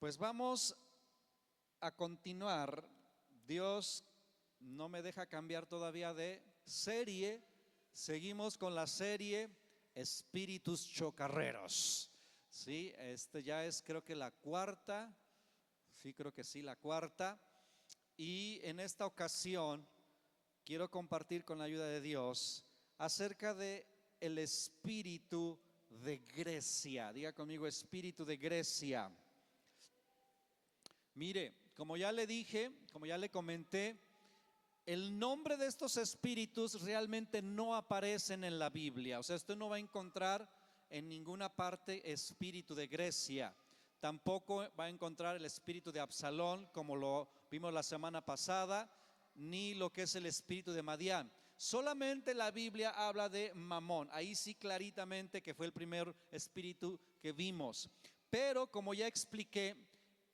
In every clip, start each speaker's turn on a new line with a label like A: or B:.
A: Pues vamos a continuar. Dios no me deja cambiar todavía de serie. Seguimos con la serie Espíritus Chocarreros. Sí, ya es creo que la cuarta. Sí, creo que sí, la cuarta. Y en esta ocasión quiero compartir con la ayuda de Dios acerca de el espíritu de Grecia. Diga conmigo, espíritu de Grecia. Mire, como ya le dije, como ya le comenté, el nombre de estos espíritus realmente no aparecen en la Biblia. O sea, usted no va a encontrar en ninguna parte espíritu de Grecia. Tampoco va a encontrar el espíritu de Absalón, como lo vimos la semana pasada, ni lo que es el espíritu de Madián. Solamente la Biblia habla de Mamón. Ahí sí claritamente que fue el primer espíritu que vimos. Pero como ya expliqué,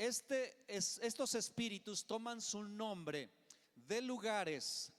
A: estos espíritus toman su nombre de lugares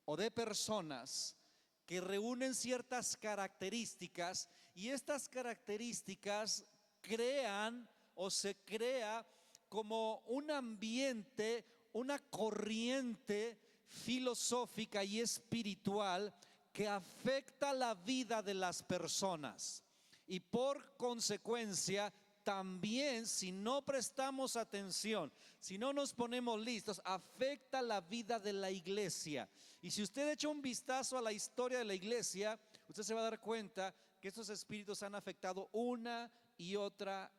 A: o de personas que reúnen ciertas características, y estas características crean o se crea como un ambiente, una corriente filosófica y espiritual que afecta la vida de las personas. Y por consecuencia, también si no prestamos atención, si no nos ponemos listos, afecta la vida de la iglesia. Y si usted echa un vistazo a la historia de la iglesia, usted se va a dar cuenta que estos espíritus han afectado una y otra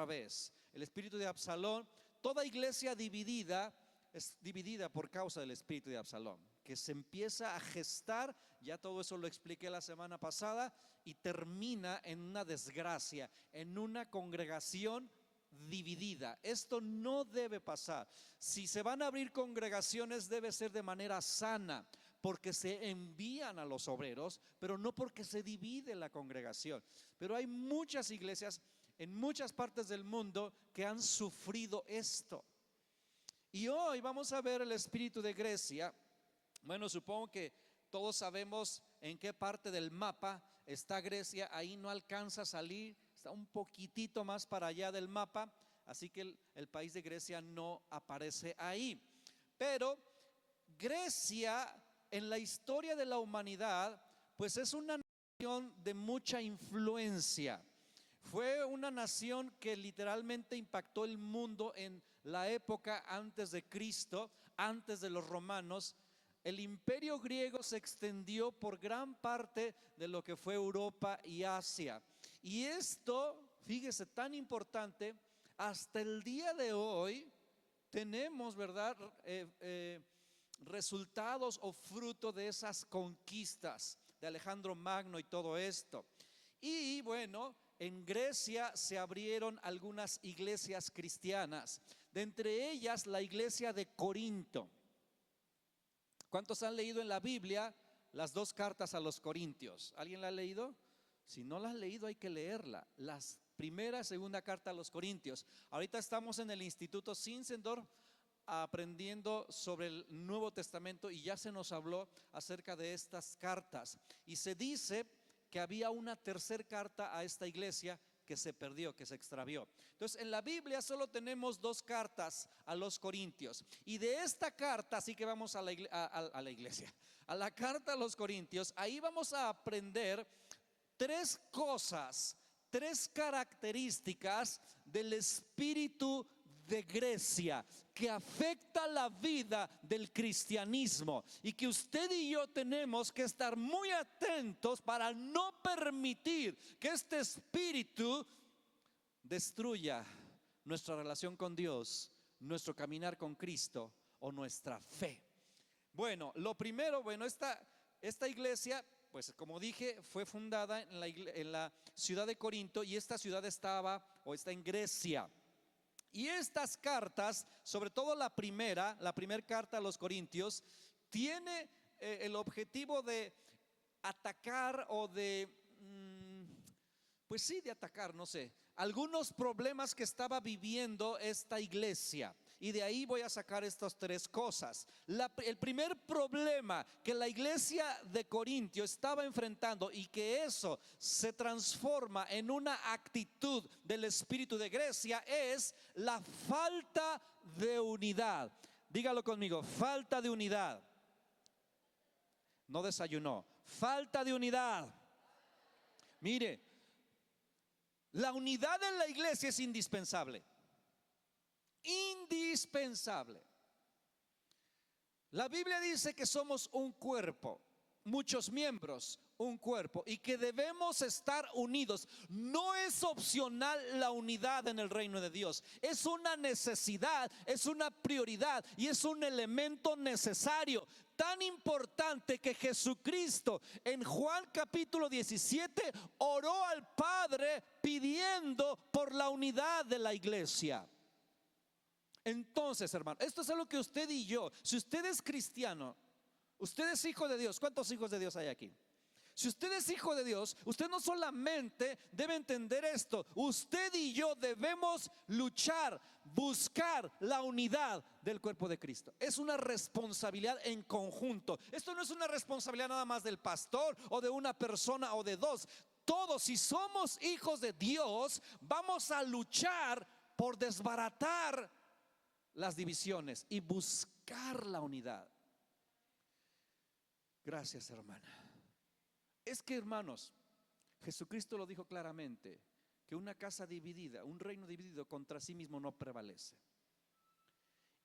A: vez. El espíritu de Absalón, toda iglesia dividida es dividida por causa del espíritu de Absalón, que se empieza a gestar. Ya todo eso lo expliqué la semana pasada, y termina en una desgracia, en una congregación dividida. Esto no debe pasar. Si se van a abrir congregaciones, debe ser de manera sana, porque se envían a los obreros, pero no porque se divide la congregación. Pero hay muchas iglesias en muchas partes del mundo que han sufrido esto. Y hoy vamos a ver el espíritu de Grecia. Bueno, supongo que todos sabemos en qué parte del mapa está Grecia. Ahí no alcanza a salir, está un poquitito más para allá del mapa, así que el país de Grecia no aparece ahí. Pero Grecia, en la historia de la humanidad, pues es una nación de mucha influencia. Fue una nación que literalmente impactó el mundo en la época antes de Cristo, antes de los romanos. El imperio griego se extendió por gran parte de lo que fue Europa y Asia. Y esto, fíjese, tan importante, hasta el día de hoy tenemos, ¿verdad?, resultados o fruto de esas conquistas de Alejandro Magno y todo esto. Y bueno, en Grecia se abrieron algunas iglesias cristianas, de entre ellas la iglesia de Corinto. ¿Cuántos han leído en la Biblia las dos cartas a los Corintios? ¿Alguien la ha leído? Si no la has leído, hay que leerla. Las primera y segunda carta a los Corintios. Ahorita estamos en el Instituto Zinzendorf aprendiendo sobre el Nuevo Testamento, y ya se nos habló acerca de estas cartas. Y se dice que había una tercera carta a esta iglesia que se perdió, que se extravió. Entonces, en la Biblia solo tenemos dos cartas a los Corintios, y de esta carta, así que vamos a la iglesia, a la carta a los Corintios, ahí vamos a aprender tres cosas, tres características del espíritu de Grecia que afecta la vida del cristianismo, y que usted y yo tenemos que estar muy atentos para no permitir que este espíritu destruya nuestra relación con Dios, nuestro caminar con Cristo o nuestra fe. Bueno, lo primero, esta iglesia, pues como dije, fue fundada en la ciudad de Corinto, y esta ciudad está en Grecia. Y estas cartas, sobre todo la primera carta a los Corintios, tiene el objetivo de atacar o de, pues sí, de atacar, no sé, algunos problemas que estaba viviendo esta iglesia. Y de ahí voy a sacar estas tres cosas. El primer problema que la iglesia de Corintio estaba enfrentando, y que eso se transforma en una actitud del espíritu de Grecia, es la falta de unidad. Dígalo conmigo: falta de unidad. No desayunó. Falta de unidad. Mire, la unidad en la iglesia es indispensable. Indispensable. La Biblia dice que somos un cuerpo, muchos miembros, un cuerpo, y que debemos estar unidos. No es opcional la unidad en el reino de Dios. Es una necesidad, es una prioridad y es un elemento necesario. Tan importante que Jesucristo en Juan capítulo 17 oró al Padre pidiendo por la unidad de la iglesia. Entonces, hermano, esto es algo que usted y yo, si usted es cristiano, usted es hijo de Dios. ¿Cuántos hijos de Dios hay aquí? Si usted es hijo de Dios, usted no solamente debe entender esto, usted y yo debemos luchar, buscar la unidad del cuerpo de Cristo. Es una responsabilidad en conjunto. Esto no es una responsabilidad nada más del pastor o de una persona o de dos. Todos, si somos hijos de Dios, vamos a luchar por desbaratar las divisiones y buscar la unidad. Gracias, hermana. Es que, hermanos, Jesucristo lo dijo claramente, que una casa dividida, un reino dividido contra sí mismo no prevalece.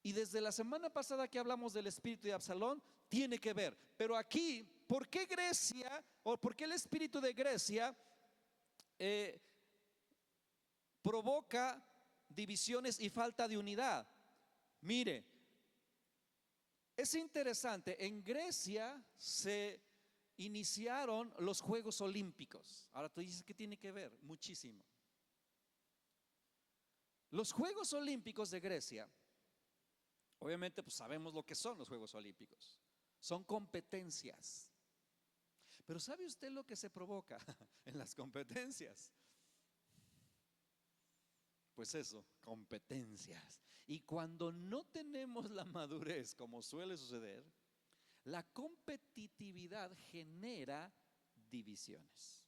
A: Y desde la semana pasada que hablamos del espíritu de Absalón, tiene que ver. Pero aquí, ¿por qué Grecia, o por qué el espíritu de Grecia provoca divisiones y falta de unidad? Mire, es interesante, en Grecia se iniciaron los Juegos Olímpicos. Ahora tú dices, ¿qué tiene que ver? Muchísimo. Los Juegos Olímpicos de Grecia, obviamente pues sabemos lo que son los Juegos Olímpicos. Son competencias. Pero ¿sabe usted lo que se provoca en las competencias? Pues eso, competencias. Y cuando no tenemos la madurez, como suele suceder, la competitividad genera divisiones.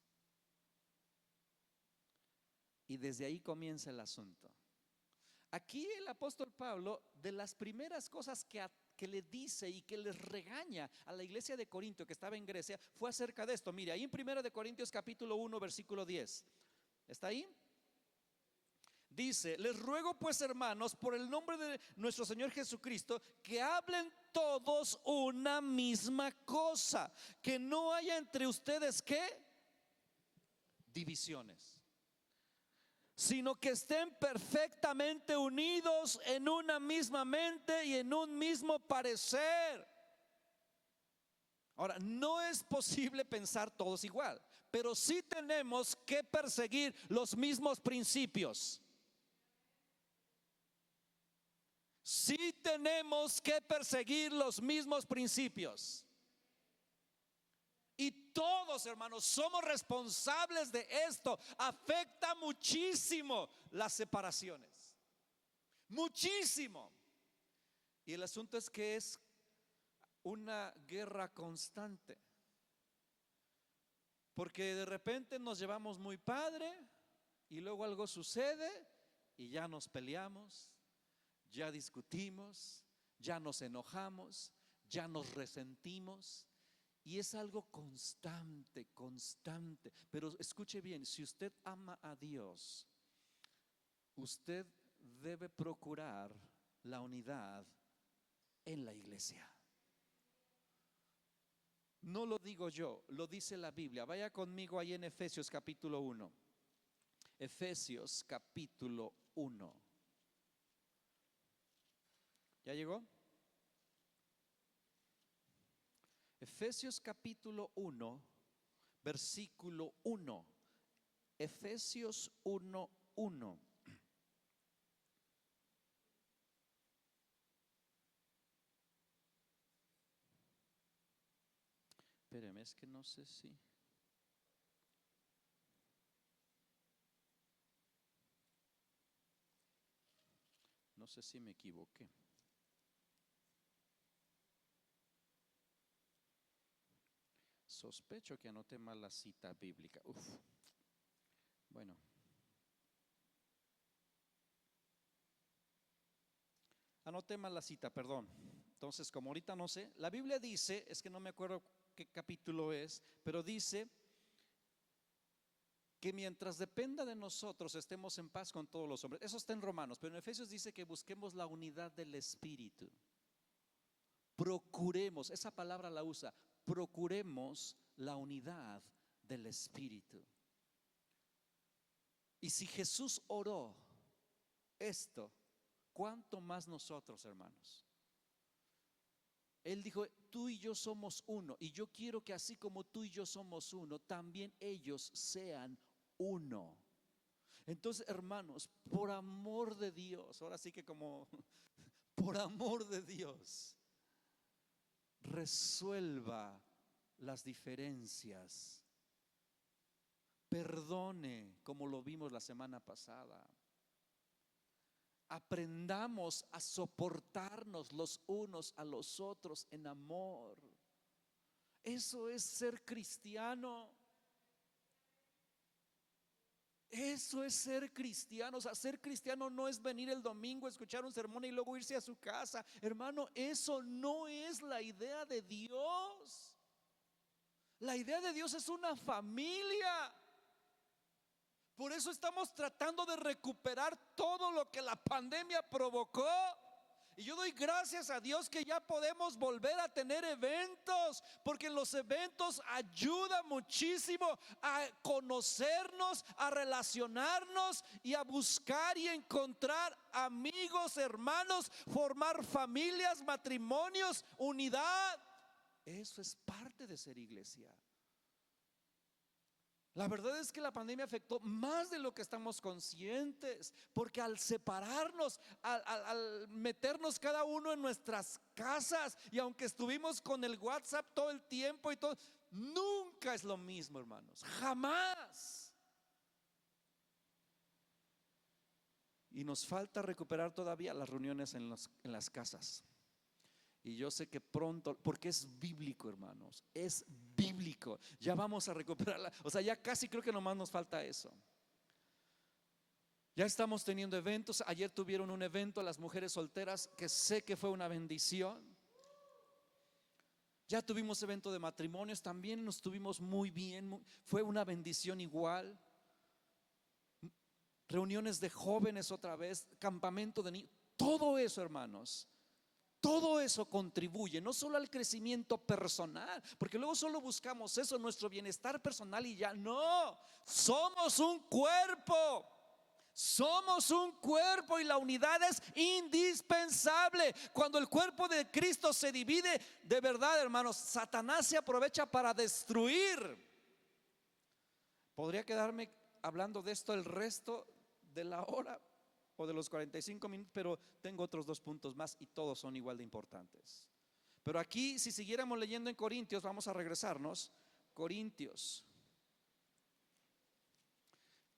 A: Y desde ahí comienza el asunto. Aquí el apóstol Pablo, de las primeras cosas que le dice y que les regaña a la iglesia de Corinto que estaba en Grecia, fue acerca de esto. Mire, ahí en 1 de Corintios capítulo 1 versículo 10. ¿Está ahí? Dice: les ruego pues, hermanos, por el nombre de nuestro Señor Jesucristo, que hablen todos una misma cosa, que no haya entre ustedes ¿qué? Divisiones, sino que estén perfectamente unidos en una misma mente y en un mismo parecer. Ahora, no es posible pensar todos igual, pero sí tenemos que perseguir los mismos principios. Sí tenemos que perseguir los mismos principios. Y todos, hermanos, somos responsables de esto. Afecta muchísimo las separaciones. Muchísimo. Y el asunto es que es una guerra constante. Porque de repente nos llevamos muy padre y luego algo sucede y ya nos peleamos. Ya discutimos, ya nos enojamos, ya nos resentimos, y es algo constante, constante. Pero escuche bien, si usted ama a Dios, usted debe procurar la unidad en la iglesia. No lo digo yo, lo dice la Biblia. Vaya conmigo ahí en Efesios capítulo 1. Efesios capítulo 1. ¿Ya llegó? Efesios capítulo 1, versículo 1. Efesios 1, 1. Espéreme, es que no sé si... no sé si me equivoqué. Sospecho que anoté mal la cita bíblica. Bueno. Anoté mal la cita, perdón. Entonces, como ahorita no sé, la Biblia dice, es que no me acuerdo qué capítulo es, pero dice que mientras dependa de nosotros estemos en paz con todos los hombres. Eso está en Romanos, pero en Efesios dice que busquemos la unidad del Espíritu. Procuremos, esa palabra la usa, procuremos la unidad del Espíritu. Y si Jesús oró esto, ¿cuánto más nosotros, hermanos? Él dijo, tú y yo somos uno, y yo quiero que así como tú y yo somos uno, también ellos sean uno. Entonces, hermanos, por amor de Dios, ahora sí que como por amor de Dios, resuelva las diferencias, perdone como lo vimos la semana pasada. Aprendamos a soportarnos los unos a los otros en amor. Eso es ser cristiano. Eso es ser cristiano. O sea, ser cristiano no es venir el domingo a escuchar un sermón y luego irse a su casa. Hermano, eso no es la idea de Dios. La idea de Dios es una familia. Por eso estamos tratando de recuperar todo lo que la pandemia provocó. Y yo doy gracias a Dios que ya podemos volver a tener eventos, porque los eventos ayudan muchísimo a conocernos, a relacionarnos y a buscar y encontrar amigos, hermanos, formar familias, matrimonios, unidad. Eso es parte de ser iglesia. La verdad es que la pandemia afectó más de lo que estamos conscientes, porque al separarnos, al meternos cada uno en nuestras casas, y aunque estuvimos con el WhatsApp todo el tiempo y todo, nunca es lo mismo, hermanos, jamás. Y nos falta recuperar todavía las reuniones en las casas. Y yo sé que pronto, porque es bíblico, hermanos, es bíblico. Ya vamos a recuperarla. O sea, ya casi creo que nomás nos falta eso. Ya estamos teniendo eventos. Ayer tuvieron un evento las mujeres solteras, que sé que fue una bendición. Ya tuvimos evento de matrimonios, también nos tuvimos muy bien. Fue una bendición igual. Reuniones de jóvenes otra vez, campamento de niños. Todo eso, hermanos, todo eso contribuye no solo al crecimiento personal, porque luego solo buscamos eso, nuestro bienestar personal, y ya no. Somos un cuerpo. Somos un cuerpo y la unidad es indispensable. Cuando el cuerpo de Cristo se divide, de verdad, hermanos, Satanás se aprovecha para destruir. Podría quedarme hablando de esto el resto de la hora o de los 45 minutos, pero tengo otros 2 puntos más y todos son igual de importantes. Pero aquí, si siguiéramos leyendo en Corintios, vamos a regresarnos. Corintios.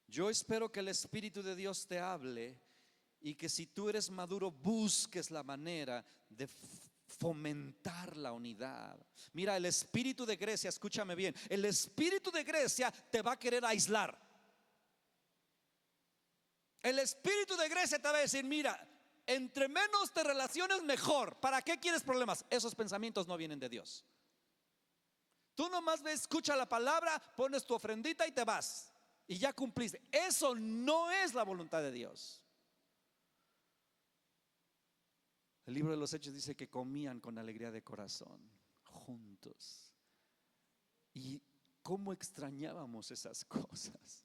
A: Yo espero que el Espíritu de Dios te hable y que si tú eres maduro busques la manera de fomentar la unidad. Mira, el espíritu de Grecia, escúchame bien, el espíritu de Grecia te va a querer aislar. El espíritu de Grecia te va a decir, mira, entre menos te relaciones mejor. ¿Para qué quieres problemas? Esos pensamientos no vienen de Dios. Tú nomás ves, escucha la palabra, pones tu ofrendita y te vas, y ya cumpliste. Eso no es la voluntad de Dios. El libro de los Hechos dice que comían con alegría de corazón juntos. Y cómo extrañábamos esas cosas.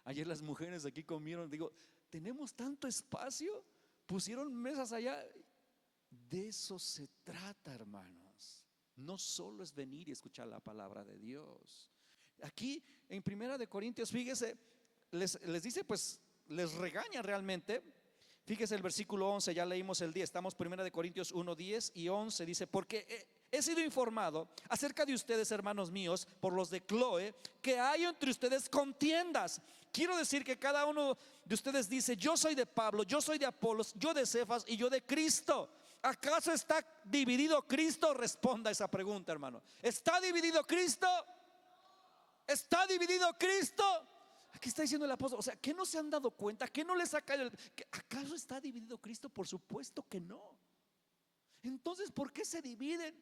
A: Ayer las mujeres aquí comieron, digo, tenemos tanto espacio, pusieron mesas allá. De eso se trata, hermanos. No solo es venir y escuchar la palabra de Dios. Aquí en Primera de Corintios, fíjese, les dice, pues les regaña realmente. Fíjese el versículo 11, ya leímos el 10, estamos Primera de Corintios 1, 10 y 11, dice, porque he sido informado acerca de ustedes, hermanos míos, por los de Cloe, que hay entre ustedes contiendas. Quiero decir que cada uno de ustedes dice: yo soy de Pablo, yo soy de Apolos, yo de Cefas y yo de Cristo. ¿Acaso está dividido Cristo? Responda esa pregunta, hermano. ¿Está dividido Cristo? ¿Está dividido Cristo? Aquí está diciendo el apóstol. O sea, ¿qué no se han dado cuenta? ¿Qué no les ha caído? ¿Acaso está dividido Cristo? Por supuesto que no. Entonces, ¿por qué se dividen?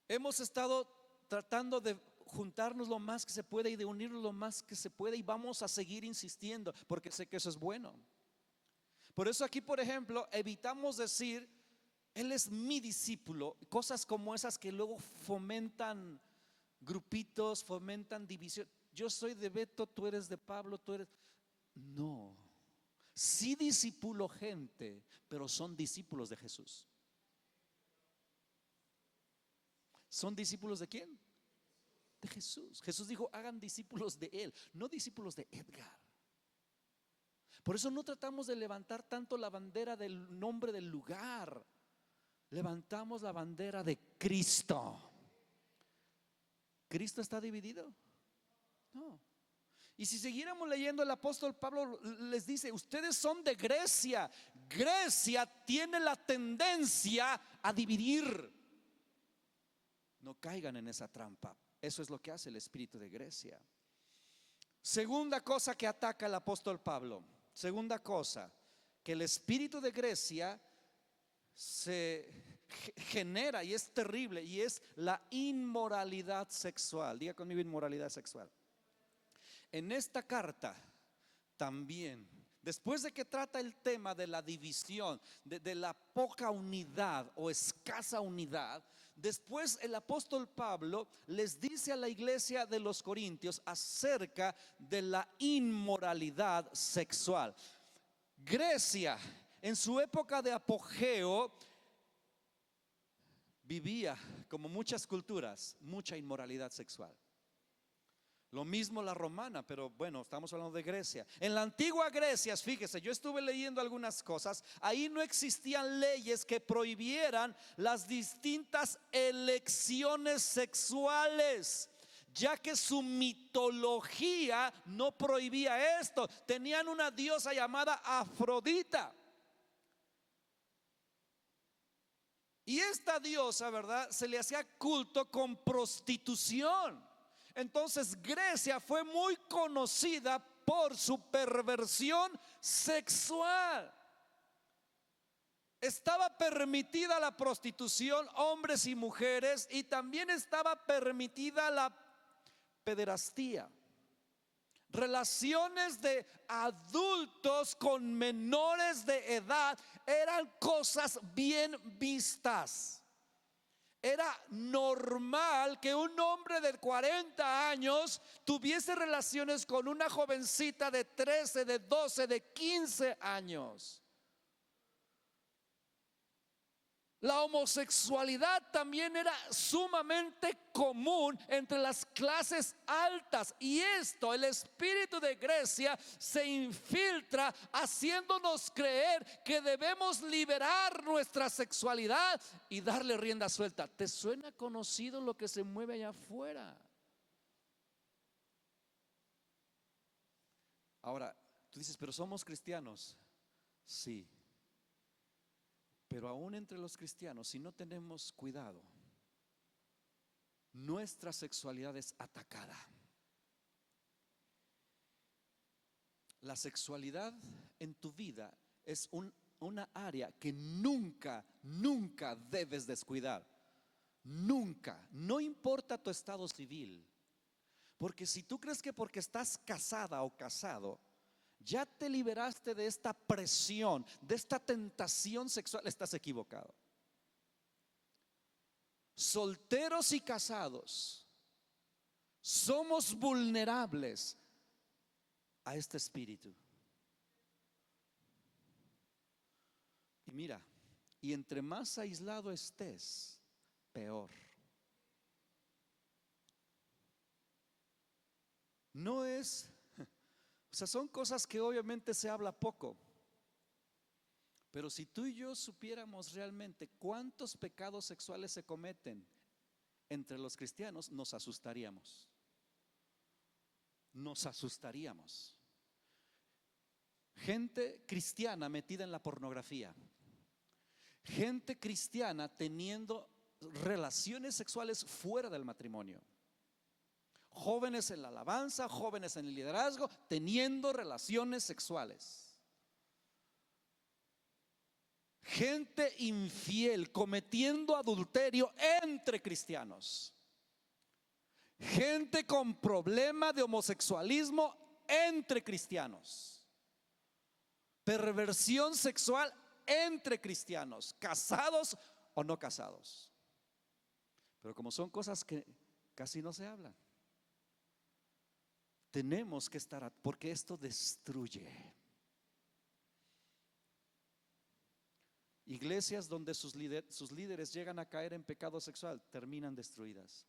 A: Hemos estado tratando de juntarnos lo más que se puede y de unirnos lo más que se puede, y vamos a seguir insistiendo porque sé que eso es bueno. Por eso aquí, por ejemplo, evitamos decir: él es mi discípulo, cosas como esas que luego fomentan grupitos, fomentan división. Yo soy de Beto, tú eres de Pablo, tú eres... No, sí discipulo gente, pero son discípulos de Jesús. ¿Son discípulos de quién? De Jesús. Jesús dijo: hagan discípulos de Él, no discípulos de Edgar. Por eso no tratamos de levantar tanto la bandera del nombre del lugar, levantamos la bandera de Cristo. ¿Cristo está dividido? No. Y si siguiéramos leyendo, el apóstol Pablo les dice: ustedes son de Grecia. Grecia tiene la tendencia a dividir. No caigan en esa trampa. Eso es lo que hace el espíritu de Grecia. Segunda cosa que ataca el apóstol Pablo. Segunda cosa, que el espíritu de Grecia se genera, y es terrible, y es la inmoralidad sexual. Diga conmigo: inmoralidad sexual. En esta carta también, después de que trata el tema de la división, de la poca unidad o escasa unidad, después el apóstol Pablo les dice a la iglesia de los Corintios acerca de la inmoralidad sexual. Grecia, en su época de apogeo, vivía, como muchas culturas, mucha inmoralidad sexual. Lo mismo la romana, pero bueno, estamos hablando de Grecia. En la antigua Grecia, fíjese, yo estuve leyendo algunas cosas. Ahí no existían leyes que prohibieran las distintas elecciones sexuales, ya que su mitología no prohibía esto. Tenían una diosa llamada Afrodita. Y esta diosa, ¿verdad?, se le hacía culto con prostitución. Entonces Grecia fue muy conocida por su perversión sexual. Estaba permitida la prostitución, hombres y mujeres, y también estaba permitida la pederastía, relaciones de adultos con menores de edad. Eran cosas bien vistas. Era normal que un hombre de 40 años tuviese relaciones con una jovencita de 13, de 12, de 15 años. La homosexualidad también era sumamente común entre las clases altas, y esto, el espíritu de Grecia se infiltra haciéndonos creer que debemos liberar nuestra sexualidad y darle rienda suelta. ¿Te suena conocido lo que se mueve allá afuera? Ahora, tú dices: pero somos cristianos. Sí. Pero aún entre los cristianos, si no tenemos cuidado, nuestra sexualidad es atacada. La sexualidad en tu vida es una área que nunca debes descuidar. Nunca, no importa tu estado civil. Porque si tú crees que porque estás casada o casado ya te liberaste de esta presión, de esta tentación sexual, estás equivocado. Solteros y casados somos vulnerables a este espíritu. Y mira, y entre más aislado estés, peor. No es... O sea, son cosas que obviamente se habla poco, Pero si tú y yo supiéramos realmente cuántos pecados sexuales se cometen entre los cristianos, nos asustaríamos. Nos asustaríamos. Gente cristiana metida en la pornografía, gente cristiana teniendo relaciones sexuales fuera del matrimonio, jóvenes en la alabanza, jóvenes en el liderazgo teniendo relaciones sexuales, gente infiel cometiendo adulterio entre cristianos, gente con problema de homosexualismo entre cristianos, perversión sexual entre cristianos, casados o no casados. Pero como son cosas que casi no se hablan, tenemos que estar, porque esto destruye. Iglesias donde sus líderes llegan a caer en pecado sexual terminan destruidas,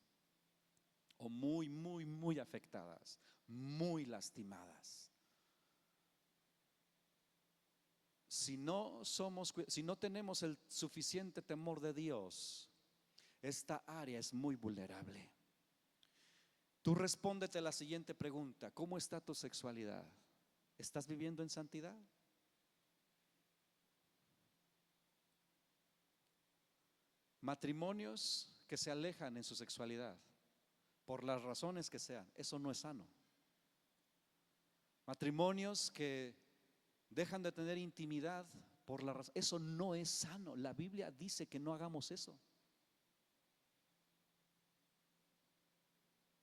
A: o muy afectadas, muy lastimadas. Si no tenemos el suficiente temor de Dios, esta área es muy vulnerable. Tú respóndete la siguiente pregunta: ¿cómo está tu sexualidad? ¿Estás viviendo en santidad? Matrimonios que se alejan en su sexualidad por las razones que sean, eso no es sano. Matrimonios que dejan de tener intimidad por la razón, eso no es sano. La Biblia dice que no hagamos eso.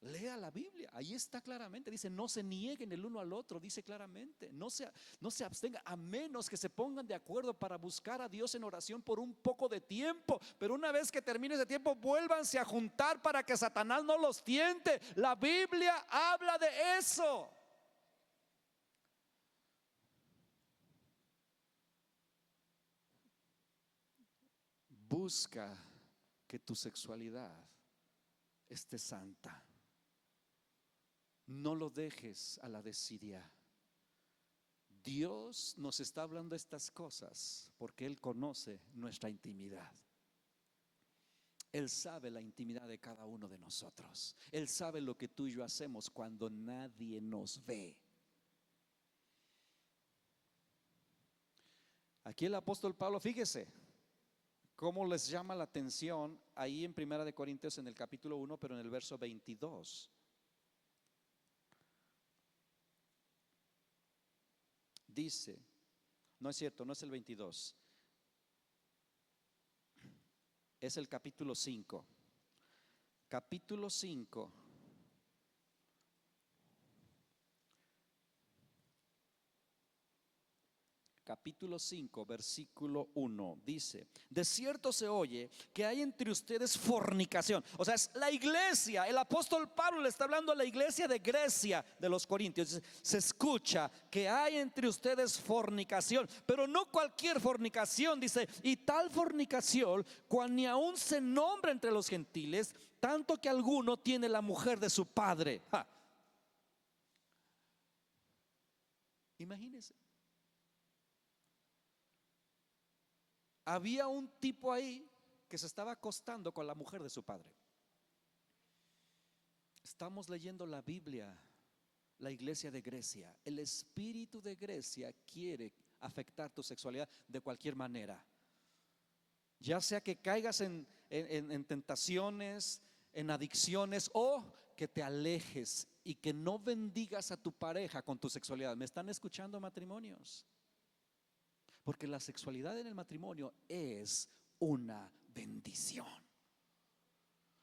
A: Lea la Biblia, ahí está claramente, dice no se nieguen el uno al otro, dice claramente, no se abstengan, a menos que se pongan de acuerdo para buscar a Dios en oración por un poco de tiempo, pero una vez que termine ese tiempo, vuélvanse a juntar para que Satanás no los tiente. La Biblia habla de eso. Busca que tu sexualidad esté santa. No lo dejes a la desidia. Dios nos está hablando estas cosas porque Él conoce nuestra intimidad. Él sabe la intimidad de cada uno de nosotros. Él sabe lo que tú y yo hacemos cuando nadie nos ve. Aquí el apóstol Pablo, fíjese cómo les llama la atención ahí en 1 Corintios en el capítulo 1, pero en el verso 22. Dice, no es cierto, no es el 22, es el capítulo 5. Capítulo 5. Capítulo 5, versículo 1 dice: de cierto se oye que hay entre ustedes fornicación. O sea, es la iglesia. El apóstol Pablo le está hablando a la iglesia de Grecia, de los Corintios. Dice, se escucha que hay entre ustedes fornicación, pero no cualquier fornicación, dice, y tal fornicación cual ni aún se nombra entre los gentiles, tanto que alguno tiene la mujer de su padre. Imagínense. Había un tipo ahí que se estaba acostando con la mujer de su padre. Estamos leyendo la Biblia, la iglesia de Grecia. El espíritu de Grecia quiere afectar tu sexualidad de cualquier manera. Ya sea que caigas en tentaciones, en adicciones, o que te alejes y que no bendigas a tu pareja con tu sexualidad. ¿Me están escuchando, matrimonios? Porque la sexualidad en el matrimonio es una bendición.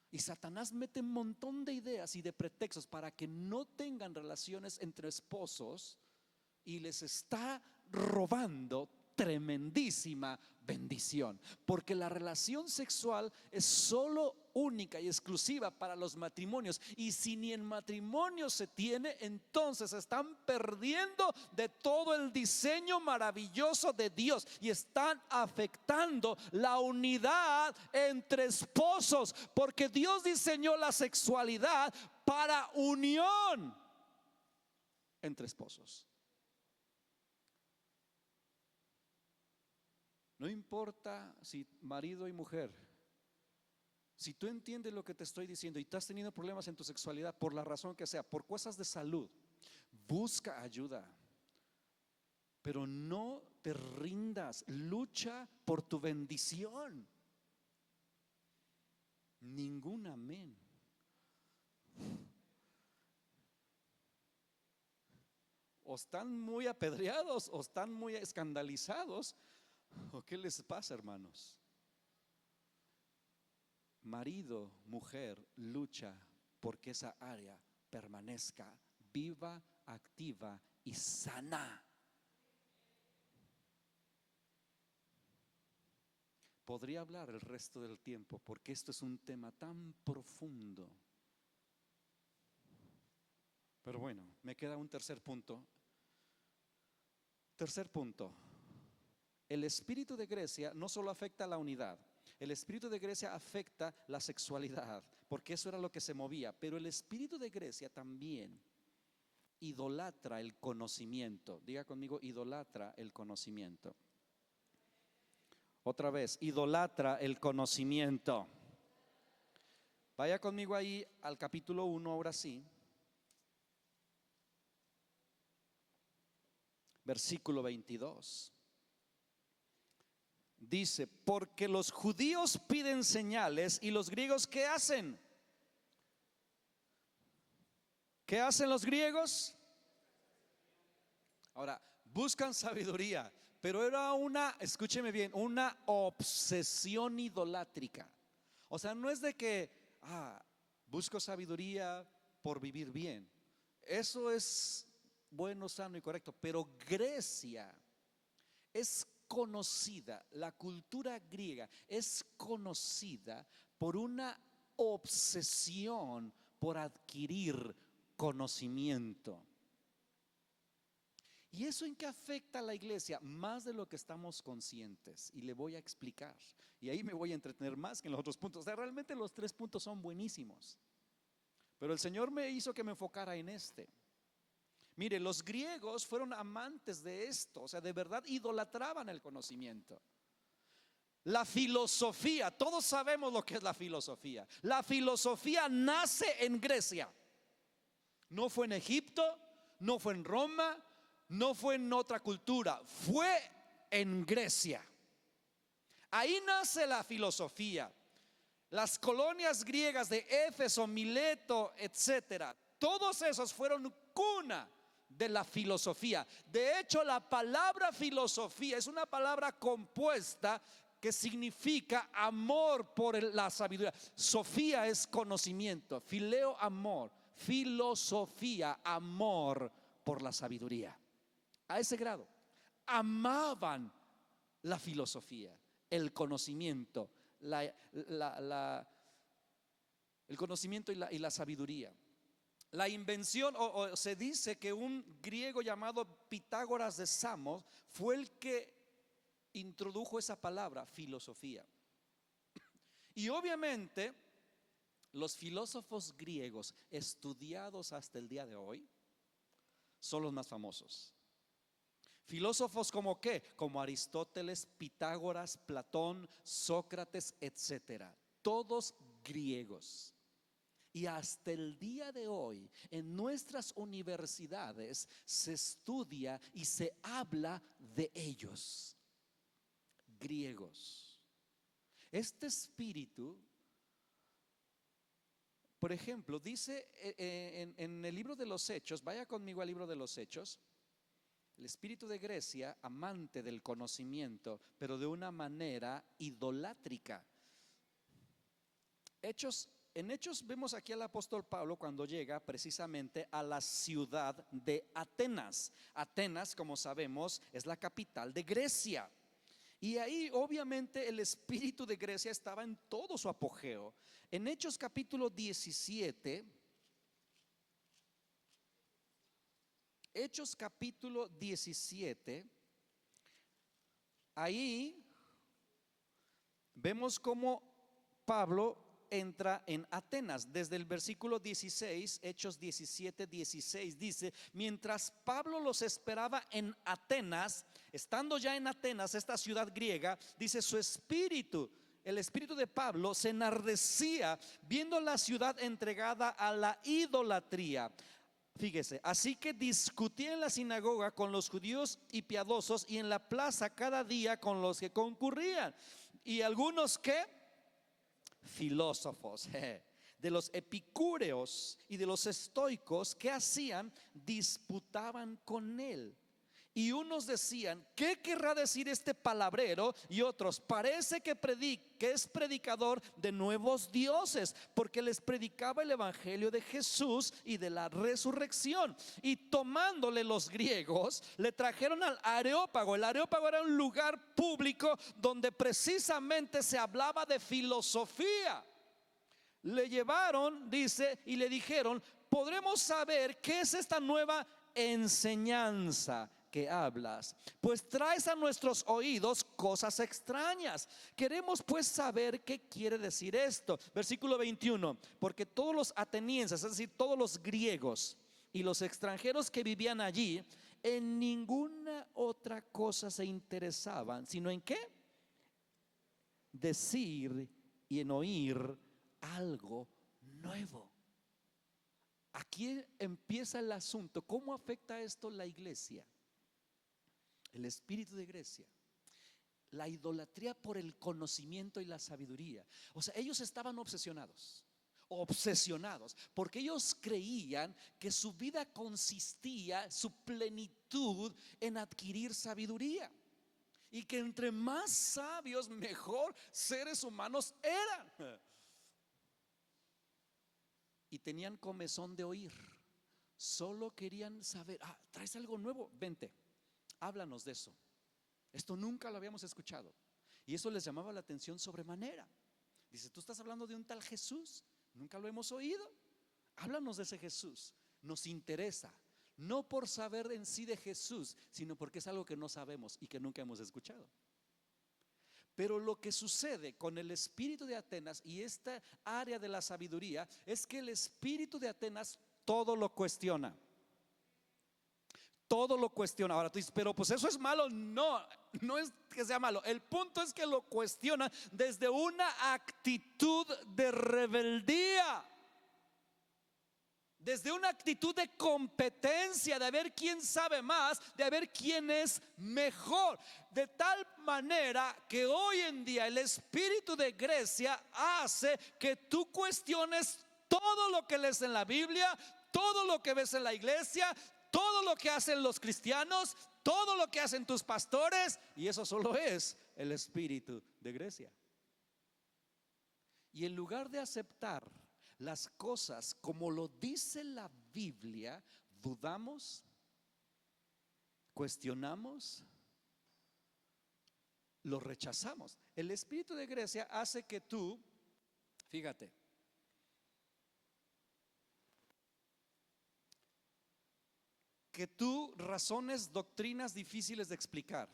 A: Y Satanás mete un montón de ideas y de pretextos para que no tengan relaciones entre esposos, y les está robando tremendísima bendición, porque la relación sexual es solo única y exclusiva para los matrimonios, y si ni en matrimonio se tiene, entonces están perdiendo de todo el diseño maravilloso de Dios y están afectando la unidad entre esposos, porque Dios diseñó la sexualidad para unión entre esposos. No importa si marido y mujer, si tú entiendes lo que te estoy diciendo y tú has tenido problemas en tu sexualidad por la razón que sea, por cosas de salud, busca ayuda. Pero no te rindas, lucha por tu bendición. Ningún amén. O están muy apedreados o están muy escandalizados. ¿O qué les pasa, hermanos? Marido, mujer, lucha porque esa área permanezca viva, activa y sana. Podría hablar el resto del tiempo porque esto es un tema tan profundo. Pero bueno, me queda un tercer punto. Tercer punto. El espíritu de Grecia no solo afecta la unidad, el espíritu de Grecia afecta la sexualidad, porque eso era lo que se movía. Pero el espíritu de Grecia también idolatra el conocimiento. Diga conmigo, idolatra el conocimiento. Otra vez, idolatra el conocimiento. Vaya conmigo ahí al capítulo 1, ahora sí. Versículo 22. Dice, porque los judíos piden señales y los griegos, ¿qué hacen? ¿Qué hacen los griegos? Ahora, buscan sabiduría, pero era escúcheme bien, una obsesión idolátrica. O sea, no es de que, busco sabiduría por vivir bien. Eso es bueno, sano y correcto, pero Grecia es conocida, la cultura griega es conocida por una obsesión por adquirir conocimiento. ¿Y eso en qué afecta a la iglesia? Más de lo que estamos conscientes, y le voy a explicar. Y ahí me voy a entretener más que en los otros puntos. O sea, realmente los 3 puntos son buenísimos, pero el Señor me hizo que me enfocara en este. Mire, los griegos fueron amantes de esto, o sea, de verdad idolatraban el conocimiento. La filosofía, todos sabemos lo que es la filosofía. La filosofía nace en Grecia. No fue en Egipto, no fue en Roma, no fue en otra cultura, fue en Grecia. Ahí nace la filosofía. Las colonias griegas de Éfeso, Mileto, etcétera, todos esos fueron cuna de la filosofía. De hecho, la palabra filosofía es una palabra compuesta que significa amor por la sabiduría. Sofía es conocimiento, fileo amor, filosofía amor por la sabiduría. A ese grado amaban la filosofía, el conocimiento, el conocimiento y la sabiduría. La invención, o se dice que un griego llamado Pitágoras de Samos fue el que introdujo esa palabra, filosofía. Y obviamente los filósofos griegos estudiados hasta el día de hoy son los más famosos. Filósofos como ¿qué? Como Aristóteles, Pitágoras, Platón, Sócrates, etcétera. Todos griegos. Y hasta el día de hoy en nuestras universidades se estudia y se habla de ellos, griegos. Este espíritu, por ejemplo, dice en el libro de los Hechos, vaya conmigo al libro de los Hechos, el espíritu de Grecia, amante del conocimiento, pero de una manera idolátrica. En Hechos vemos aquí al apóstol Pablo cuando llega precisamente a la ciudad de Atenas. Atenas, como sabemos, es la capital de Grecia. Y ahí obviamente el espíritu de Grecia estaba en todo su apogeo. En Hechos capítulo 17, Hechos capítulo 17, ahí vemos cómo Pablo entra en Atenas. Desde el versículo 16, Hechos 17:16 dice: mientras Pablo los esperaba en Atenas, estando ya en Atenas, esta ciudad griega, dice, su espíritu, el espíritu de Pablo, se enardecía viendo la ciudad entregada a la idolatría. Fíjese, así que discutía en la sinagoga con los judíos y piadosos, y en la plaza cada día con los que concurrían. Y algunos que filósofos de los epicúreos y de los estoicos, ¿qué hacían? Disputaban con él. Y unos decían: ¿qué querrá decir este palabrero? Y otros: parece que es predicador de nuevos dioses, porque les predicaba el evangelio de Jesús y de la resurrección. Y tomándole los griegos, le trajeron al Areópago. El Areópago era un lugar público donde precisamente se hablaba de filosofía. Le llevaron, dice, y le dijeron: ¿podremos saber qué es esta nueva enseñanza que hablas? Pues traes a nuestros oídos cosas extrañas. Queremos pues saber qué quiere decir esto. Versículo 21: porque todos los atenienses, es decir, todos los griegos y los extranjeros que vivían allí, en ninguna otra cosa se interesaban, sino en qué: decir y en oír algo nuevo. Aquí empieza el asunto. ¿Cómo afecta esto la iglesia? El espíritu de Grecia, la idolatría por el conocimiento y la sabiduría. O sea, ellos estaban obsesionados, porque ellos creían que su vida consistía, su plenitud, en adquirir sabiduría, y que entre más sabios, mejor seres humanos eran. Y tenían comezón de oír. Solo querían saber: traes algo nuevo, vente, háblanos de eso. Esto nunca lo habíamos escuchado. Y eso les llamaba la atención sobremanera. Dice: tú estás hablando de un tal Jesús, nunca lo hemos oído. Háblanos de ese Jesús. Nos interesa, no por saber en sí de Jesús, sino porque es algo que no sabemos y que nunca hemos escuchado. Pero lo que sucede con el espíritu de Atenas y esta área de la sabiduría es que el espíritu de Atenas todo lo cuestiona. Todo lo cuestiona. Ahora tú dices: pero pues eso es malo. No, no es que sea malo. El punto es que lo cuestiona desde una actitud de rebeldía, desde una actitud de competencia, de ver quién sabe más, de ver quién es mejor. De tal manera que hoy en día el espíritu de Grecia hace que tú cuestiones todo lo que lees en la Biblia, todo lo que ves en la iglesia, todo lo que hacen los cristianos, todo lo que hacen tus pastores. Y eso solo es el espíritu de Grecia. Y en lugar de aceptar las cosas como lo dice la Biblia, dudamos, cuestionamos, lo rechazamos. El espíritu de Grecia hace que tú, fíjate, que tú razones doctrinas difíciles de explicar.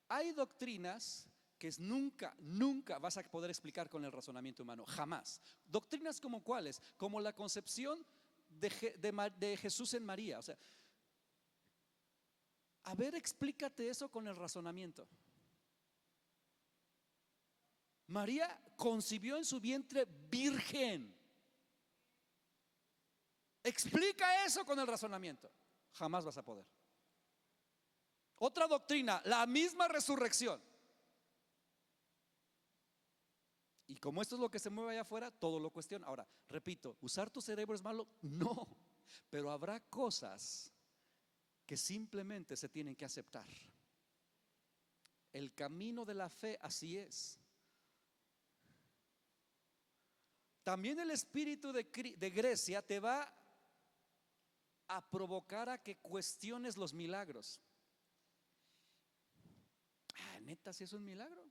A: Hay doctrinas que nunca vas a poder explicar con el razonamiento humano, jamás. Doctrinas como cuáles, como la concepción de Jesús en María. O sea, a ver, explícate eso con el razonamiento. María concibió en su vientre virgen. Explica eso con el razonamiento. Jamás vas a poder. Otra doctrina, la misma resurrección. Y como esto es lo que se mueve allá afuera, todo lo cuestiona. Ahora, repito, ¿usar tu cerebro es malo? No, pero habrá cosas que simplemente se tienen que aceptar. El camino de la fe así es. También el espíritu de Grecia te va a provocar a que cuestiones los milagros. Neta, si es un milagro.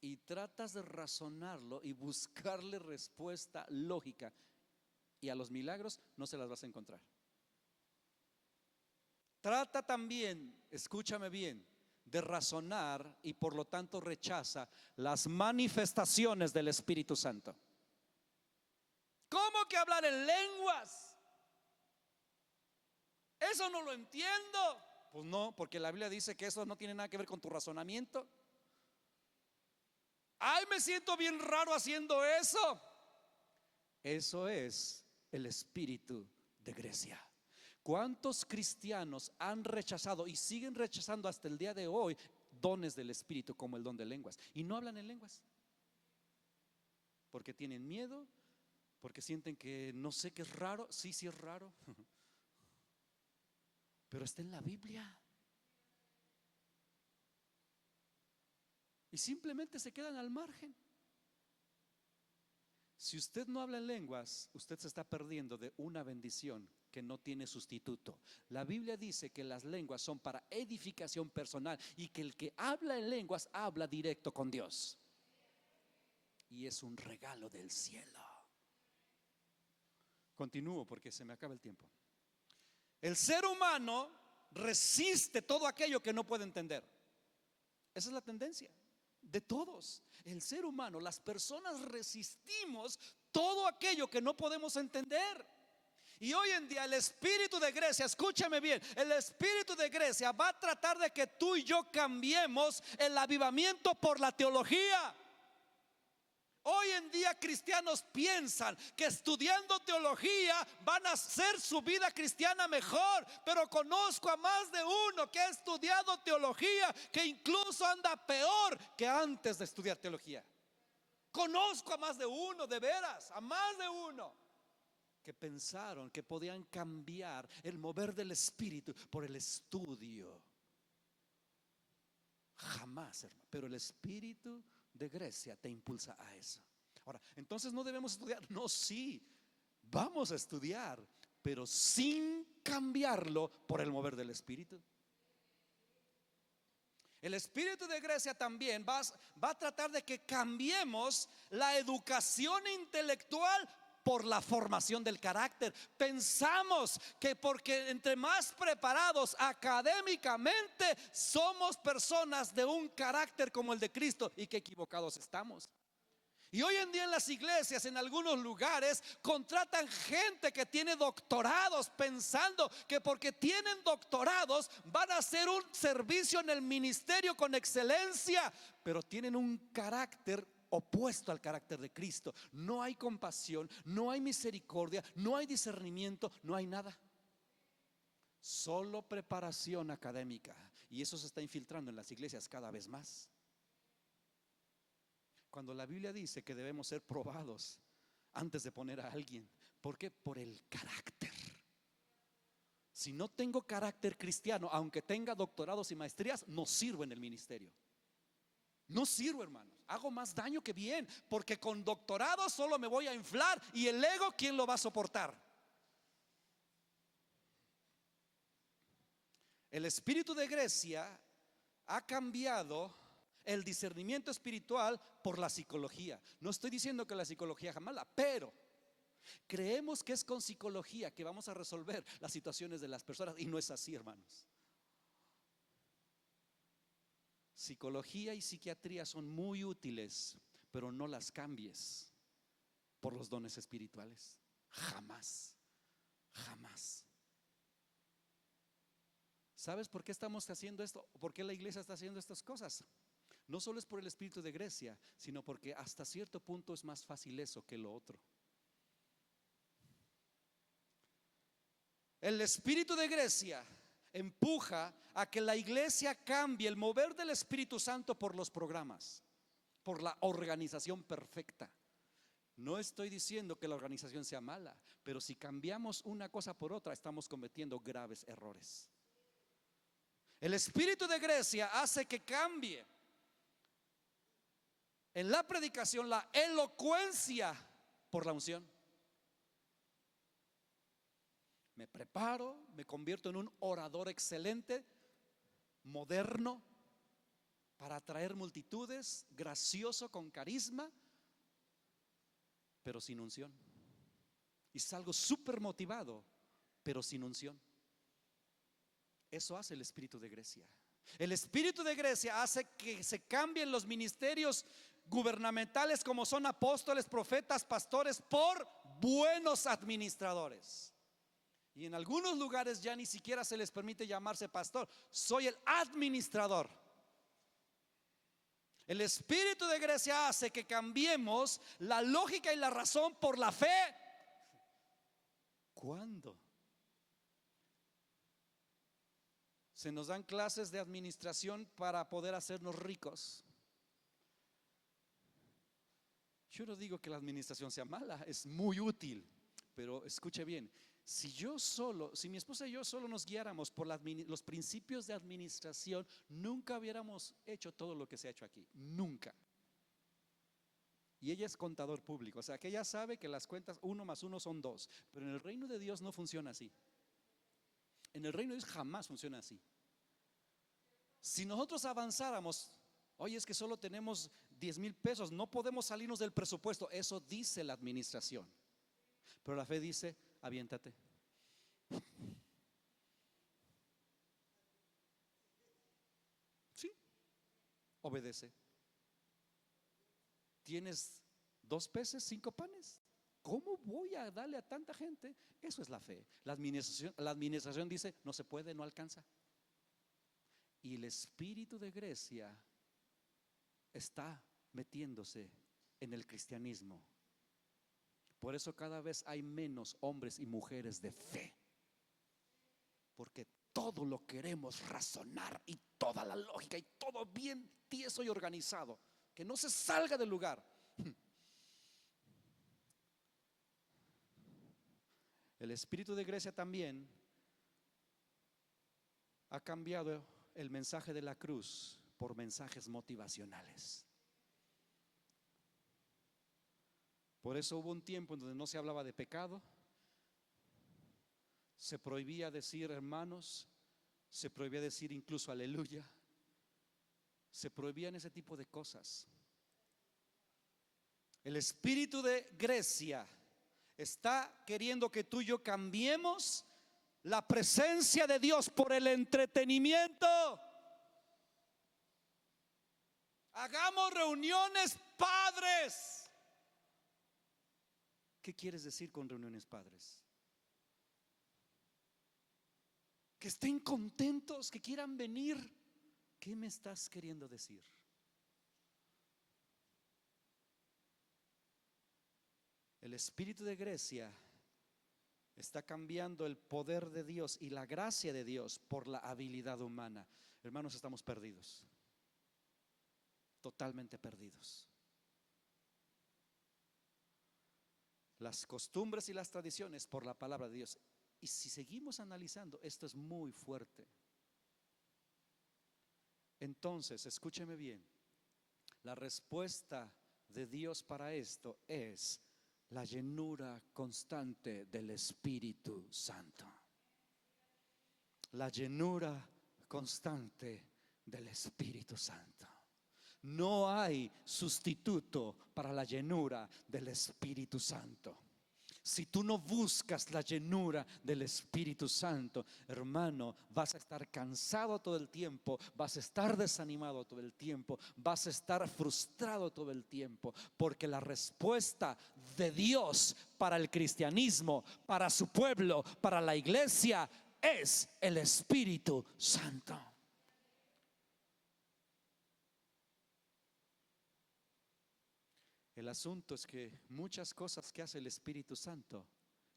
A: Y tratas de razonarlo y buscarle respuesta lógica, y a los milagros no se las vas a encontrar. Trata también, escúchame bien, de razonar y por lo tanto rechaza las manifestaciones del Espíritu Santo. ¿Cómo que hablar en lenguas? Eso no lo entiendo. Pues no, porque la Biblia dice que eso no tiene nada que ver con tu razonamiento. Ay, me siento bien raro haciendo eso. Eso es el espíritu de Grecia. ¿Cuántos cristianos han rechazado y siguen rechazando hasta el día de hoy dones del Espíritu, como el don de lenguas? Y no hablan en lenguas porque tienen miedo, porque sienten que no sé, que es raro. Sí, sí es raro, pero está en la Biblia. Y simplemente se quedan al margen. Si usted no habla en lenguas, usted se está perdiendo de una bendición que no tiene sustituto. La Biblia dice que las lenguas son para edificación personal y que el que habla en lenguas habla directo con Dios. Y es un regalo del cielo. Continúo porque se me acaba el tiempo. El ser humano resiste todo aquello que no puede entender. Esa es la tendencia de todos. El ser humano, las personas resistimos todo aquello que no podemos entender. Y hoy en día el espíritu de Grecia, escúchame bien, el espíritu de Grecia va a tratar de que tú y yo cambiemos el avivamiento por la teología. Hoy en día cristianos piensan que estudiando teología van a hacer su vida cristiana mejor, pero conozco a más de uno que ha estudiado teología que incluso anda peor que antes de estudiar teología. Conozco a más de uno, de veras, a más de uno, que pensaron que podían cambiar el mover del espíritu por el estudio. Jamás, hermano. Pero el espíritu de Grecia te impulsa a eso. Ahora, entonces no debemos estudiar. No, sí, vamos a estudiar, pero sin cambiarlo por el mover del espíritu. El espíritu de Grecia también va a tratar de que cambiemos la educación intelectual por la formación del carácter. Pensamos que porque entre más preparados académicamente somos personas de un carácter como el de Cristo, y que equivocados estamos. Y hoy en día en las iglesias, en algunos lugares, contratan gente que tiene doctorados, pensando que porque tienen doctorados van a hacer un servicio en el ministerio con excelencia, pero tienen un carácter opuesto al carácter de Cristo. No hay compasión, no hay misericordia, no hay discernimiento, no hay nada. Solo preparación académica. Y eso se está infiltrando en las iglesias cada vez más. Cuando la Biblia dice que debemos ser probados antes de poner a alguien. ¿Por qué? Por el carácter. Si no tengo carácter cristiano, aunque tenga doctorados y maestrías, no sirvo en el ministerio. No sirvo, hermanos. Hago más daño que bien, porque con doctorado solo me voy a inflar. Y el ego, ¿quién lo va a soportar? El espíritu de Grecia ha cambiado el discernimiento espiritual por la psicología. No estoy diciendo que la psicología es mala, pero creemos que es con psicología que vamos a resolver las situaciones de las personas, y no es así, hermanos. Psicología y psiquiatría son muy útiles, pero no las cambies por los dones espirituales. Jamás, jamás. ¿Sabes por qué estamos haciendo esto? ¿Por qué la iglesia está haciendo estas cosas? No solo es por el espíritu de Grecia, sino porque hasta cierto punto es más fácil eso que lo otro. El espíritu de Grecia empuja a que la iglesia cambie el mover del Espíritu Santo por los programas, por la organización perfecta. No estoy diciendo que la organización sea mala, pero si cambiamos una cosa por otra, estamos cometiendo graves errores. El espíritu de Grecia hace que cambie en la predicación la elocuencia por la unción. Me preparo, me convierto en un orador excelente, moderno, para atraer multitudes, gracioso, con carisma, pero sin unción. Y salgo súper motivado, pero sin unción. Eso hace el espíritu de Grecia. El espíritu de Grecia hace que se cambien los ministerios gubernamentales como son apóstoles, profetas, pastores por buenos administradores. Y en algunos lugares ya ni siquiera se les permite llamarse pastor, soy el administrador. El espíritu de Grecia hace que cambiemos la lógica y la razón por la fe. ¿Cuándo? Se nos dan clases de administración para poder hacernos ricos. Yo no digo que la administración sea mala, es muy útil, pero escuche bien, si mi esposa y yo solo nos guiáramos por los principios de administración, nunca hubiéramos hecho todo lo que se ha hecho aquí, nunca. Y ella es contador público, o sea que ella sabe que las cuentas 1 más 1 son 2, pero en el reino de Dios no funciona así. En el reino de Dios jamás funciona así. Si nosotros avanzáramos, oye, es que solo tenemos 10,000 pesos, no podemos salirnos del presupuesto. Eso dice la administración. Pero la fe dice, aviéntate. Sí, obedece. ¿Tienes 2 peces, 5 panes? ¿Cómo voy a darle a tanta gente? Eso es la fe. La administración dice, no se puede, no alcanza. Y el espíritu de Grecia está metiéndose en el cristianismo. Por eso cada vez hay menos hombres y mujeres de fe, porque todo lo queremos razonar y toda la lógica y todo bien tieso y organizado, que no se salga del lugar. El espíritu de Grecia también ha cambiado el mensaje de la cruz por mensajes motivacionales. Por eso hubo un tiempo en donde no se hablaba de pecado, se prohibía decir hermanos, se prohibía decir incluso aleluya, se prohibían ese tipo de cosas. El espíritu de Grecia está queriendo que tú y yo cambiemos la presencia de Dios por el entretenimiento. Hagamos reuniones padres. ¿Qué quieres decir con reuniones padres? Que estén contentos, que quieran venir. ¿Qué me estás queriendo decir? El espíritu de Grecia está cambiando el poder de Dios y la gracia de Dios por la habilidad humana. Hermanos, estamos perdidos, totalmente perdidos. Las costumbres y las tradiciones por la palabra de Dios. Y si seguimos analizando, esto es muy fuerte. Entonces, escúcheme bien, la respuesta de Dios para esto es la llenura constante del Espíritu Santo. La llenura constante del Espíritu Santo. No hay sustituto para la llenura del Espíritu Santo. Si tú no buscas la llenura del Espíritu Santo, hermano, vas a estar cansado todo el tiempo, vas a estar desanimado todo el tiempo, vas a estar frustrado todo el tiempo, porque la respuesta de Dios para el cristianismo, para su pueblo, para la iglesia, es el Espíritu Santo. El asunto es que muchas cosas que hace el Espíritu Santo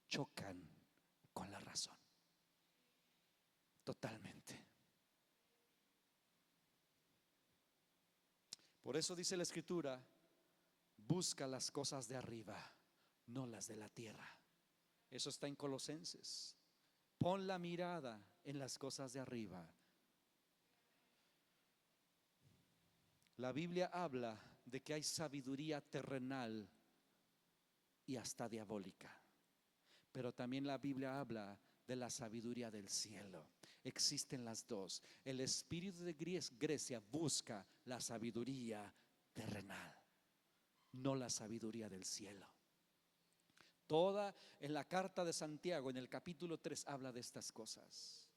A: chocan con la razón. Totalmente. Por eso dice la Escritura, busca las cosas de arriba, no las de la tierra. Eso está en Colosenses. Pon la mirada en las cosas de arriba. La Biblia habla de que hay sabiduría terrenal y hasta diabólica, pero también la Biblia habla de la sabiduría del cielo. Existen las dos. El espíritu de Grecia busca la sabiduría terrenal, no la sabiduría del cielo. Toda en la carta de Santiago, en el capítulo 3, habla de estas cosas.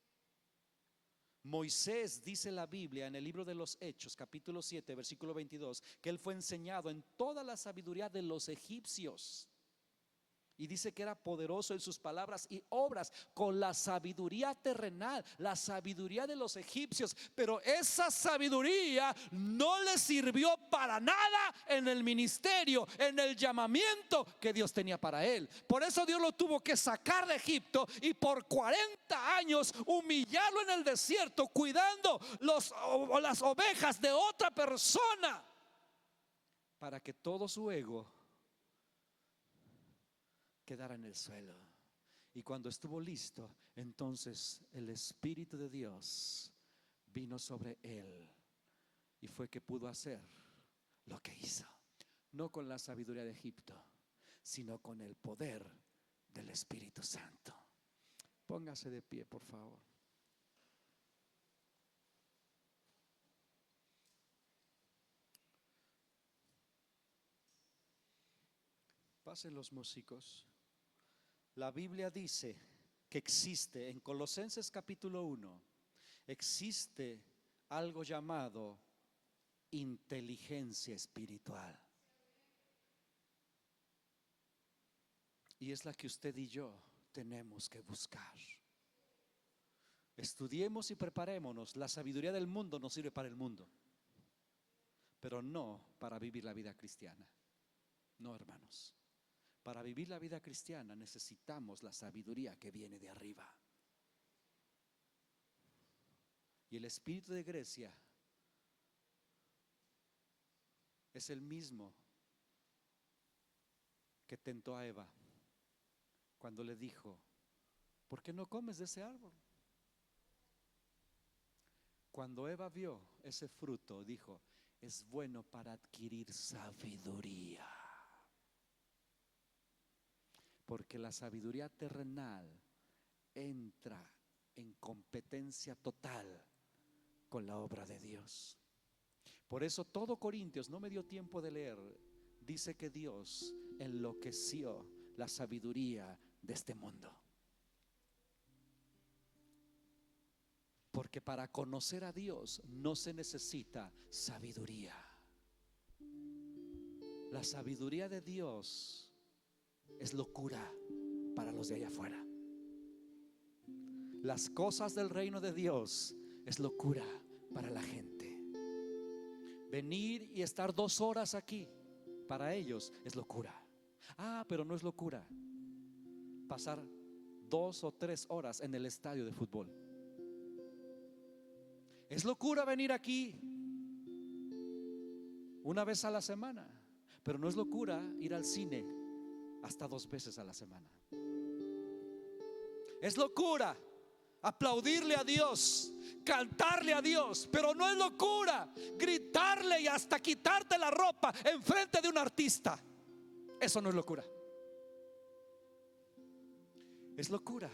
A: Moisés, dice la Biblia en el libro de los Hechos, capítulo 7, versículo 22, que él fue enseñado en toda la sabiduría de los egipcios. Y dice que era poderoso en sus palabras y obras, con la sabiduría terrenal, la sabiduría de los egipcios. Pero esa sabiduría no le sirvió para nada en el ministerio, en el llamamiento que Dios tenía para él. Por eso Dios lo tuvo que sacar de Egipto y por 40 años humillarlo en el desierto, cuidando las ovejas de otra persona, para que todo su ego quedara en el suelo. Y cuando estuvo listo, entonces el Espíritu de Dios vino sobre él, y fue que pudo hacer lo que hizo, no con la sabiduría de Egipto, sino con el poder del Espíritu Santo. Póngase de pie, por favor. Pasen los músicos. La Biblia dice que existe en Colosenses capítulo 1, existe algo llamado inteligencia espiritual. Y es la que usted y yo tenemos que buscar. Estudiemos y preparémonos. La sabiduría del mundo nos sirve para el mundo, pero no para vivir la vida cristiana. No, hermanos. Para vivir la vida cristiana necesitamos la sabiduría que viene de arriba. Y el espíritu de Grecia es el mismo que tentó a Eva cuando le dijo: ¿por qué no comes de ese árbol? Cuando Eva vio ese fruto, dijo: es bueno para adquirir sabiduría. Porque la sabiduría terrenal entra en competencia total con la obra de Dios. Por eso todo Corintios, no me dio tiempo de leer, dice que Dios enloqueció la sabiduría de este mundo. Porque para conocer a Dios no se necesita sabiduría. La sabiduría de Dios es locura para los de allá afuera. Las cosas del reino de Dios es locura para la gente. Venir y estar 2 horas aquí, para ellos es locura. Pero no es locura pasar 2 o 3 horas en el estadio de fútbol. Es locura venir aquí una vez a la semana, pero no es locura ir al cine hasta 2 veces a la semana. Es locura aplaudirle a Dios, cantarle a Dios, pero no es locura gritarle y hasta quitarte la ropa enfrente de un artista. Eso no es locura. Es locura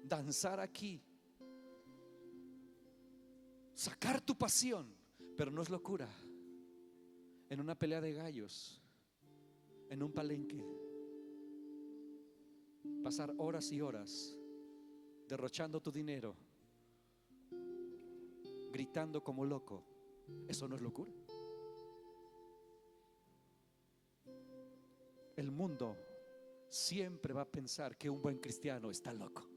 A: danzar aquí, sacar tu pasión, pero no es locura en una pelea de gallos, en un palenque, pasar horas y horas derrochando tu dinero, gritando como loco. Eso no es locura. El mundo siempre va a pensar que un buen cristiano está loco.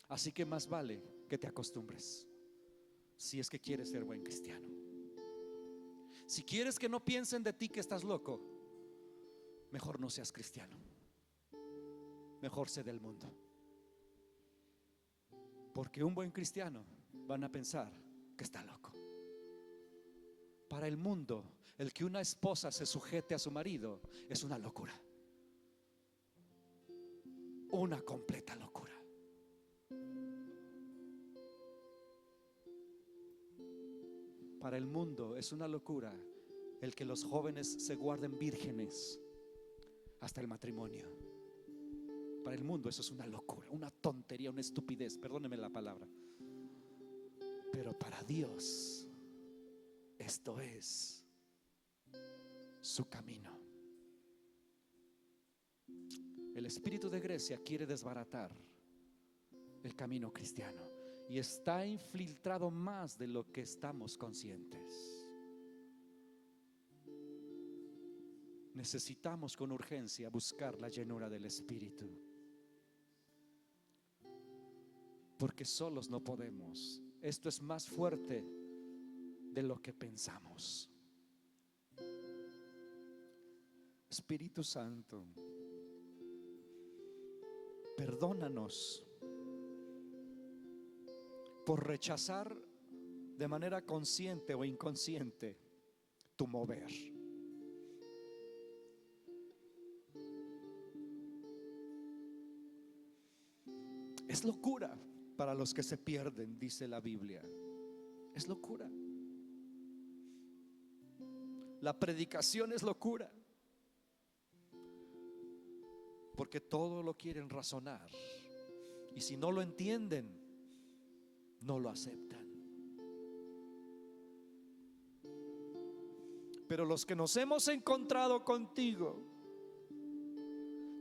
A: Así que más vale que te acostumbres, si es que quieres ser buen cristiano. Si quieres que no piensen de ti que estás loco, mejor no seas cristiano. Mejor sé del mundo. Porque un buen cristiano van a pensar que está loco. Para el mundo, el que una esposa se sujete a su marido es una locura. Una completa locura. Para el mundo es una locura el que los jóvenes se guarden vírgenes hasta el matrimonio. Para el mundo eso es una locura, una tontería, una estupidez, perdóneme la palabra. Pero para Dios esto es su camino. El espíritu de Grecia quiere desbaratar el camino cristiano. y está infiltrado más de lo que estamos conscientes. Necesitamos con urgencia buscar la llenura del Espíritu, porque solos no podemos. Esto es más fuerte de lo que pensamos. Espíritu Santo, perdónanos por rechazar de manera consciente o inconsciente tu mover. Es locura para los que se pierden, dice la Biblia. Es locura. La predicación es locura, porque todo lo quieren razonar, y si no lo entienden, no lo aceptan. Pero los que nos hemos encontrado contigo,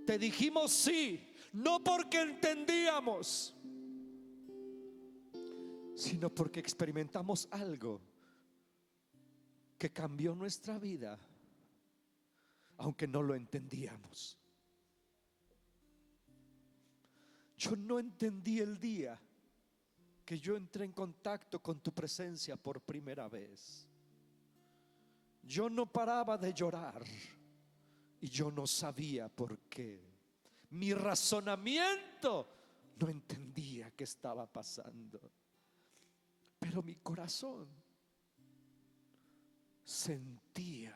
A: te dijimos sí, no porque entendíamos, sino porque experimentamos algo que cambió nuestra vida, aunque no lo entendíamos. Yo no entendí el día que yo entré en contacto con tu presencia por primera vez. Yo no paraba de llorar y yo no sabía por qué. Mi razonamiento no entendía qué estaba pasando, pero mi corazón sentía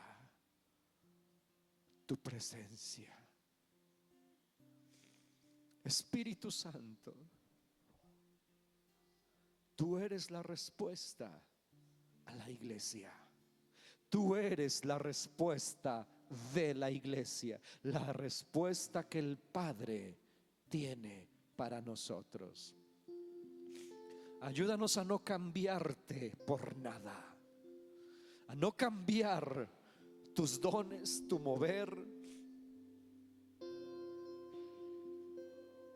A: tu presencia. Espíritu Santo, tú eres la respuesta a la iglesia. Tú eres la respuesta de la iglesia, la respuesta que el Padre tiene para nosotros. Ayúdanos a no cambiarte por nada, a no cambiar tus dones, tu mover,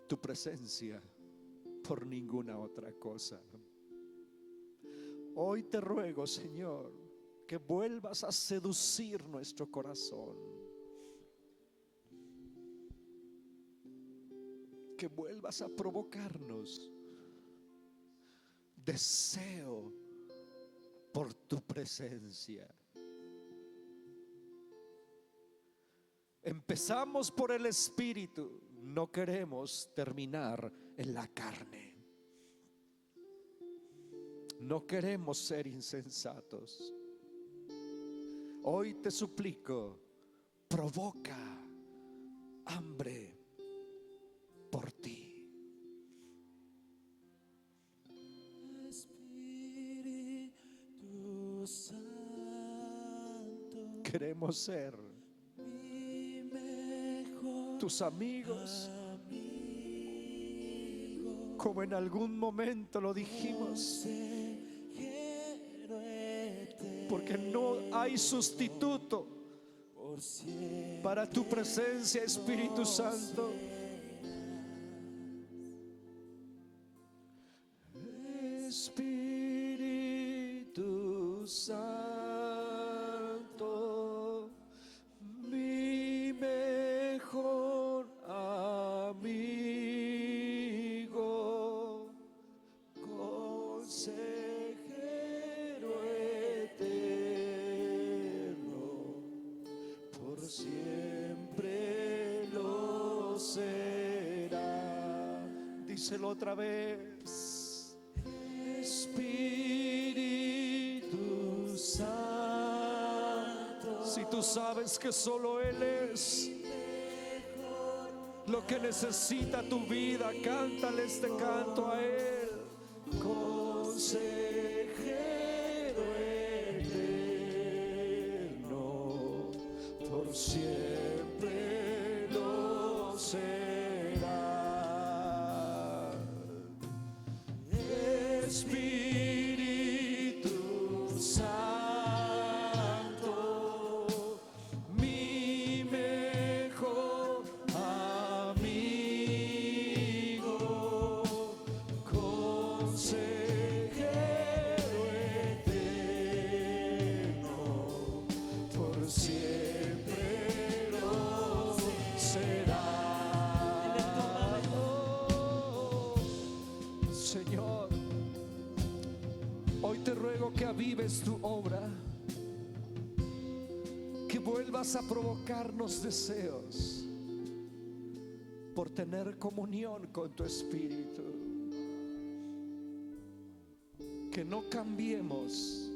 A: tu presencia por ninguna otra cosa. Hoy te ruego, Señor, que vuelvas a seducir nuestro corazón, que vuelvas a provocarnos deseo por tu presencia. Empezamos por el Espíritu, no queremos terminar en la carne. No queremos ser insensatos. Hoy te suplico, provoca hambre por ti.
B: Espíritu Santo,
A: Queremos ser
B: mi mejor
A: tus amigos,
B: amigo.
A: como en algún momento lo dijimos,
B: Consejero eterno,
A: porque no hay sustituto
B: por siempre
A: para tu presencia, Espíritu Santo. Espíritu Santo, mi mejor amigo, consejero eterno, por siempre lo será. Díselo otra vez. Espíritu Santo, si tú sabes que solo Él es lo que necesita tu vida, cántale este canto a Él. Consejero eterno, por siempre lo será. Espíritu Santo, mi mejor amigo, consejero
C: ruego que avives tu obra, que vuelvas a provocarnos deseos por tener comunión con tu Espíritu, que no cambiemos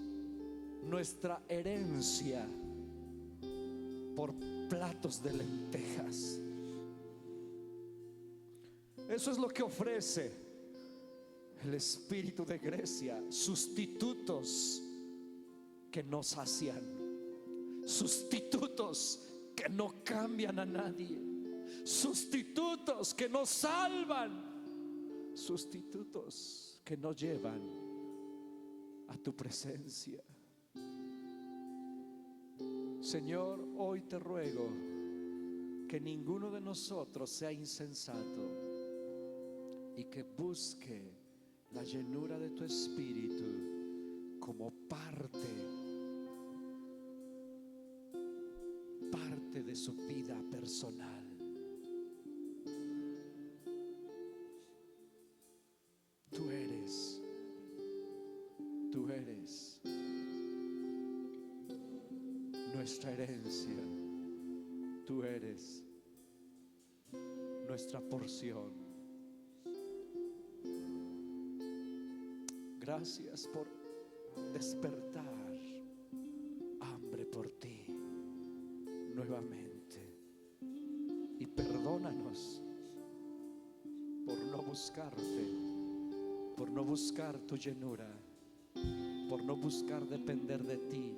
C: nuestra herencia por platos de lentejas. Eso es lo que ofrece el espíritu de Grecia: sustitutos que no sacian, sustitutos que no cambian a nadie, sustitutos que no salvan, sustitutos que no llevan a tu presencia. Señor, hoy te ruego que ninguno de nosotros sea insensato y que busque la llenura de tu Espíritu como parte de su vida personal. Tú eres nuestra herencia, tú eres nuestra porción. Gracias por despertar hambre por ti nuevamente, y perdónanos por no buscarte, por no buscar tu llenura, por no buscar depender de ti,